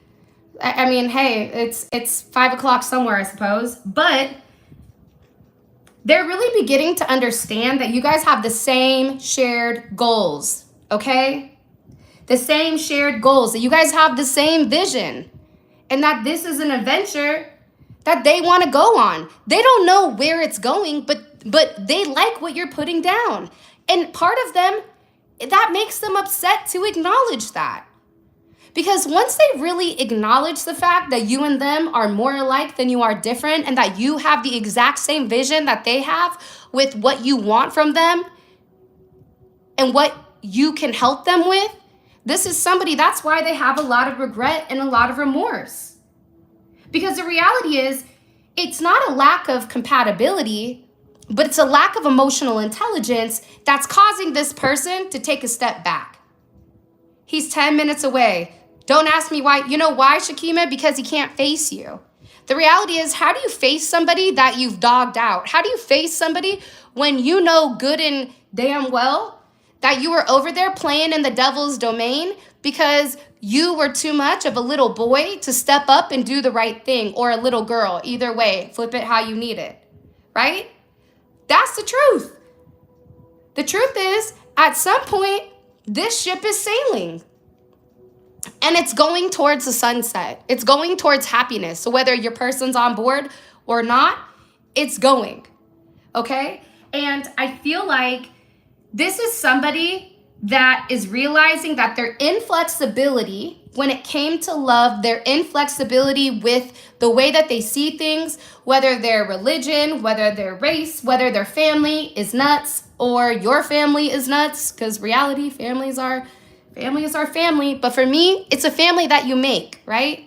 I mean, hey, it's 5 o'clock somewhere, I suppose. But they're really beginning to understand that you guys have the same shared goals, okay? The same shared goals, that you guys have the same vision, and that this is an adventure that they want to go on. They don't know where it's going, but they like what you're putting down. And part of them, that makes them upset to acknowledge that. Because once they really acknowledge the fact that you and them are more alike than you are different, and that you have the exact same vision that they have with what you want from them and what you can help them with, this is somebody, that's why they have a lot of regret and a lot of remorse. Because the reality is, it's not a lack of compatibility, but it's a lack of emotional intelligence that's causing this person to take a step back. He's 10 minutes away. Don't ask me why. You know why, Shakima? Because he can't face you. The reality is, how do you face somebody that you've dogged out? How do you face somebody when you know good and damn well that you were over there playing in the devil's domain because you were too much of a little boy to step up and do the right thing, or a little girl? Either way, flip it how you need it, right? That's the truth. The truth is, at some point, this ship is sailing. And it's going towards the sunset. It's going towards happiness. So whether your person's on board or not, it's going. Okay? And I feel like this is somebody that is realizing that their inflexibility, when it came to love, their inflexibility with the way that they see things, whether their religion, whether their race, whether their family is nuts, or your family is nuts, because reality, family is our family. But for me, it's a family that you make, right?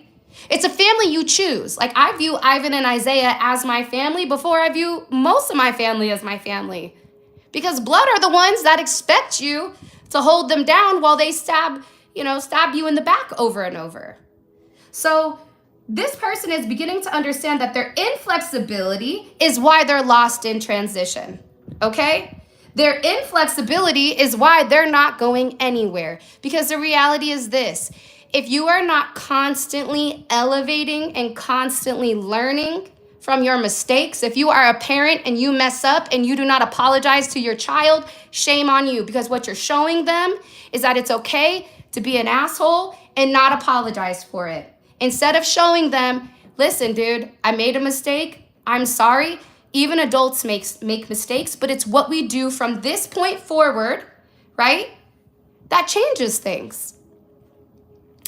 It's a family you choose. Like, I view Ivan and Isaiah as my family before I view most of my family as my family. Because blood are the ones that expect you to hold them down while they stab you in the back over and over. So this person is beginning to understand that their inflexibility is why they're lost in transition, okay? Their inflexibility is why they're not going anywhere. Because the reality is this: if you are not constantly elevating and constantly learning from your mistakes, if you are a parent and you mess up and you do not apologize to your child, shame on you. Because what you're showing them is that it's okay to be an asshole and not apologize for it. Instead of showing them, listen, dude, I made a mistake. I'm sorry. Even adults make mistakes, but it's what we do from this point forward, right? That changes things.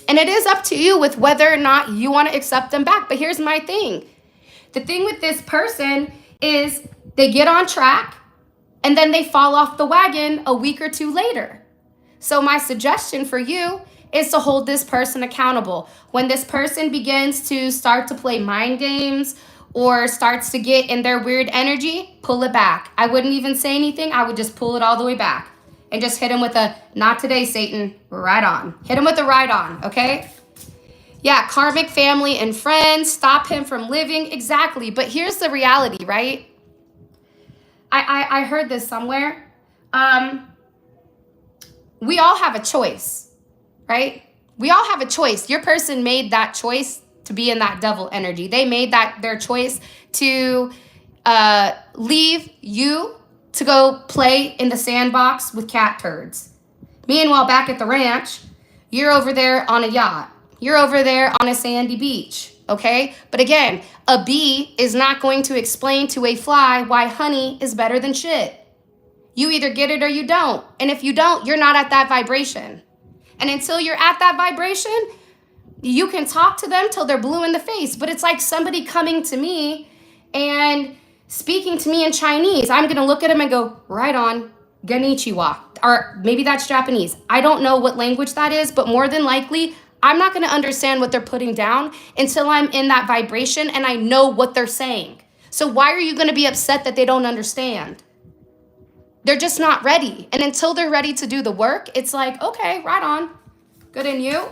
And it is up to you with whether or not you want to accept them back. But here's my thing. The thing with this person is they get on track and then they fall off the wagon a week or two later. So my suggestion for you is to hold this person accountable. When this person begins to start to play mind games or starts to get in their weird energy, pull it back. I wouldn't even say anything. I would just pull it all the way back and just hit him with a, not today, Satan, right on. Hit him with a right on, okay? Yeah, karmic family and friends, stop him from living. Exactly. But here's the reality, right? I heard this somewhere. We all have a choice, right? We all have a choice. Your person made that choice to be in that devil energy. They made that their choice to leave you to go play in the sandbox with cat turds. Meanwhile, back at the ranch, you're over there on a yacht. You're over there on a sandy beach, okay? But again, a bee is not going to explain to a fly why honey is better than shit. You either get it or you don't. And if you don't, you're not at that vibration. And until you're at that vibration, you can talk to them till they're blue in the face. But it's like somebody coming to me and speaking to me in Chinese. I'm going to look at them and go, right on, konnichiwa. Or maybe that's Japanese. I don't know what language that is, but more than likely, I'm not going to understand what they're putting down until I'm in that vibration and I know what they're saying. So why are you going to be upset that they don't understand? They're just not ready. And until they're ready to do the work, it's like, okay, right on. Good in you.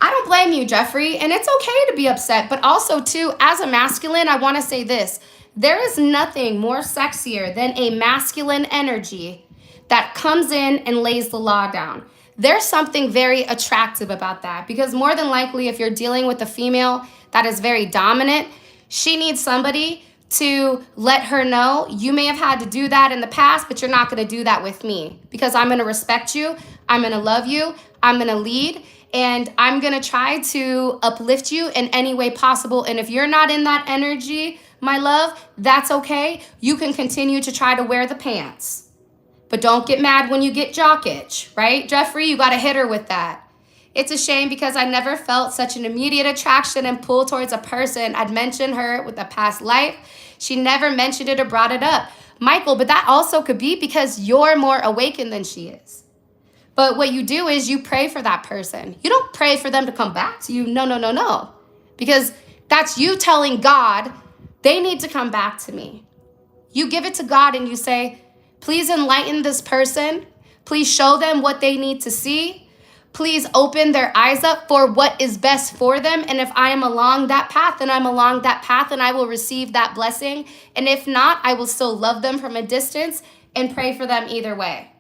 I don't blame you, Jeffrey. And it's okay to be upset. But also, too, as a masculine, I want to say this. There is nothing more sexier than a masculine energy that comes in and lays the law down. There's something very attractive about that because more than likely, if you're dealing with a female that is very dominant, she needs somebody to let her know you may have had to do that in the past, but you're not going to do that with me because I'm going to respect you. I'm going to love you. I'm going to lead and I'm going to try to uplift you in any way possible. And if you're not in that energy, my love, that's okay. You can continue to try to wear the pants. But don't get mad when you get jock itch, right? Jeffrey, you got to hit her with that. It's a shame because I never felt such an immediate attraction and pull towards a person. I'd mentioned her with a past life. She never mentioned it or brought it up. Michael, but that also could be because you're more awakened than she is. But what you do is you pray for that person. You don't pray for them to come back to you. No. Because that's you telling God, they need to come back to me. You give it to God and you say, please enlighten this person. Please show them what they need to see. Please open their eyes up for what is best for them. And if I am along that path, then I'm along that path and I will receive that blessing. And if not, I will still love them from a distance and pray for them either way.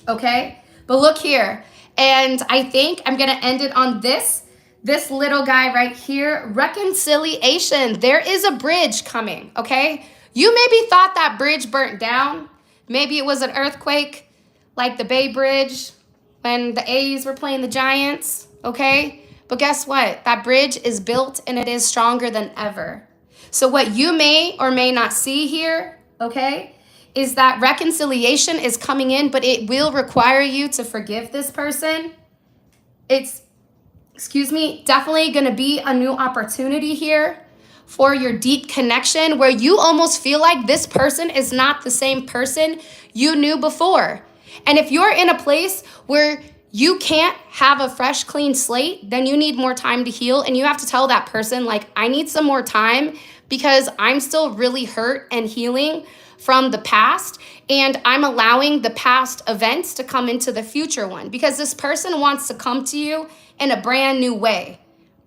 Okay? But look here. And I think I'm going to end it on this little guy right here. Reconciliation. There is a bridge coming. Okay? You maybe thought that bridge burnt down. Maybe it was an earthquake like the Bay Bridge when the A's were playing the Giants, okay? But guess what? That bridge is built and it is stronger than ever. So what you may or may not see here, okay, is that reconciliation is coming in, but it will require you to forgive this person. It's, definitely going to be a new opportunity here for your deep connection where you almost feel like this person is not the same person you knew before. And if you're in a place where you can't have a fresh, clean slate, then you need more time to heal. And you have to tell that person, like, I need some more time because I'm still really hurt and healing from the past. And I'm allowing the past events to come into the future one because this person wants to come to you in a brand new way.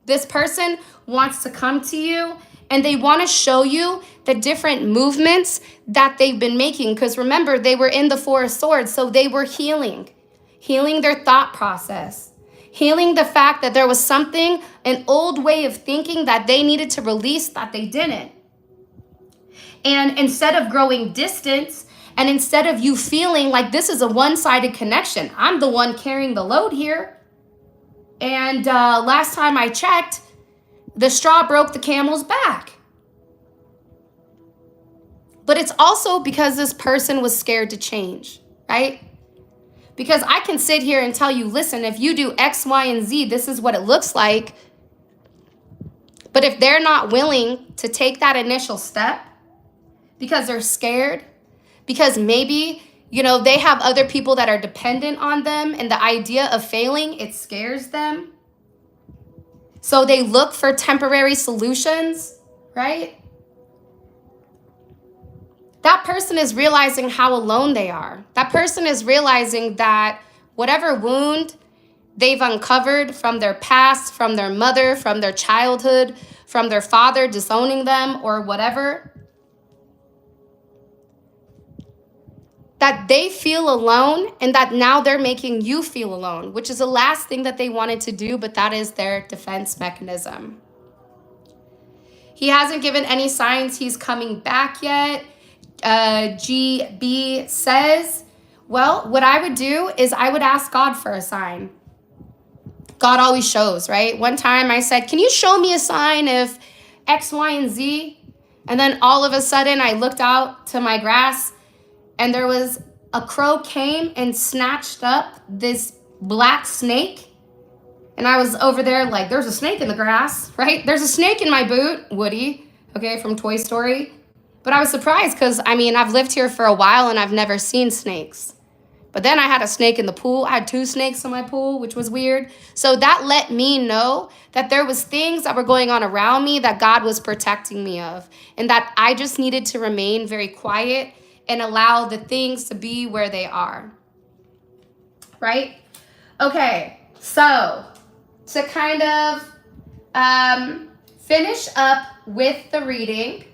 This person wants to come to you and they want to show you the different movements that they've been making. Because remember, they were in the Four of Swords, so they were healing their thought process, healing the fact that there was something, an old way of thinking that they needed to release that they didn't. And instead of growing distance, and instead of you feeling like this is a one-sided connection, I'm the one carrying the load here. And last time I checked, the straw broke the camel's back. But it's also because this person was scared to change, right? Because I can sit here and tell you, listen, if you do X, Y, and Z, this is what it looks like. But if they're not willing to take that initial step because they're scared, because maybe, you know, they have other people that are dependent on them and the idea of failing, it scares them. So they look for temporary solutions, right? That person is realizing how alone they are. That person is realizing that whatever wound they've uncovered from their past, from their mother, from their childhood, from their father disowning them or whatever, that they feel alone and that now they're making you feel alone, which is the last thing that they wanted to do, but that is their defense mechanism. He hasn't given any signs he's coming back yet. GB says, well, what I would do is I would ask God for a sign. God always shows, right? One time I said, can you show me a sign if X, Y, and Z? And then all of a sudden I looked out to my grass and there was a crow came and snatched up this black snake. And I was over there like, there's a snake in the grass, right? There's a snake in my boot, Woody, okay, from Toy Story. But I was surprised because, I mean, I've lived here for a while and I've never seen snakes. But then I had a snake in the pool. I had 2 snakes in my pool, which was weird. So that let me know that there was things that were going on around me that God was protecting me of. And that I just needed to remain very quiet and allow the things to be where they are. Right? Okay, so to kind of finish up with the reading,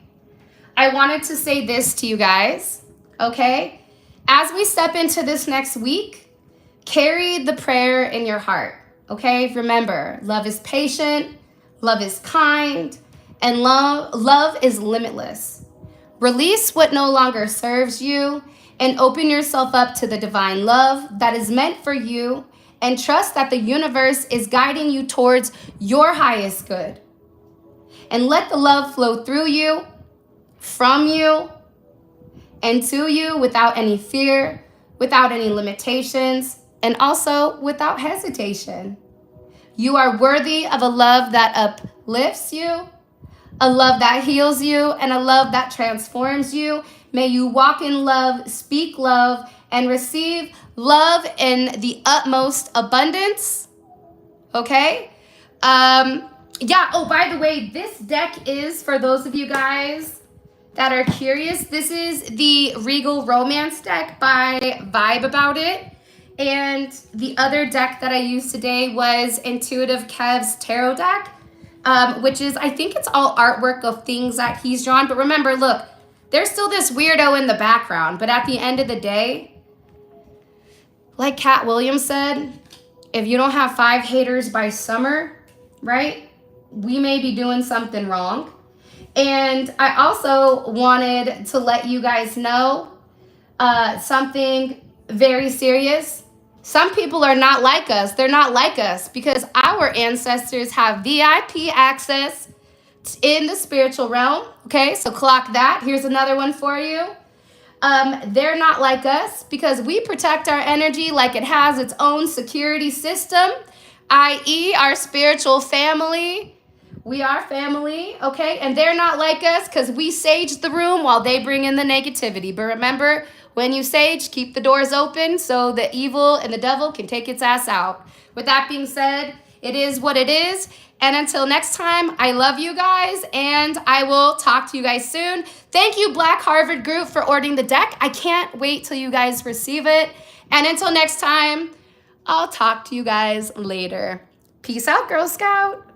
I wanted to say this to you guys, okay? As we step into this next week, carry the prayer in your heart, okay? Remember, love is patient, love is kind, and love is limitless. Release what no longer serves you and open yourself up to the divine love that is meant for you, and trust that the universe is guiding you towards your highest good. And let the love flow through you, from you, and to you without any fear, without any limitations, and also without hesitation. You are worthy of a love that uplifts you, a love that heals you, and a love that transforms you. May you walk in love, speak love, and receive love in the utmost abundance. Okay? Yeah, oh, by the way, this deck is, for those of you guys that are curious, this is the Regal Romance deck by Vibe About It. And the other deck that I used today was Intuitive Kev's Tarot deck, which is, I think it's all artwork of things that he's drawn. But remember, look, there's still this weirdo in the background. But at the end of the day, like Cat Williams said, if you don't have 5 haters by summer, right, we may be doing something wrong. And I also wanted to let you guys know something very serious. Some people are not like us. They're not like us because our ancestors have VIP access in the spiritual realm. Okay, so clock that. Here's another one for you. They're not like us because we protect our energy like it has its own security system, i.e. our spiritual family. We are family, okay? And they're not like us because we sage the room while they bring in the negativity. But remember, when you sage, keep the doors open so the evil and the devil can take its ass out. With that being said, it is what it is. And until next time, I love you guys, and I will talk to you guys soon. Thank you, Black Harvard Group, for ordering the deck. I can't wait till you guys receive it. And until next time, I'll talk to you guys later. Peace out, Girl Scout.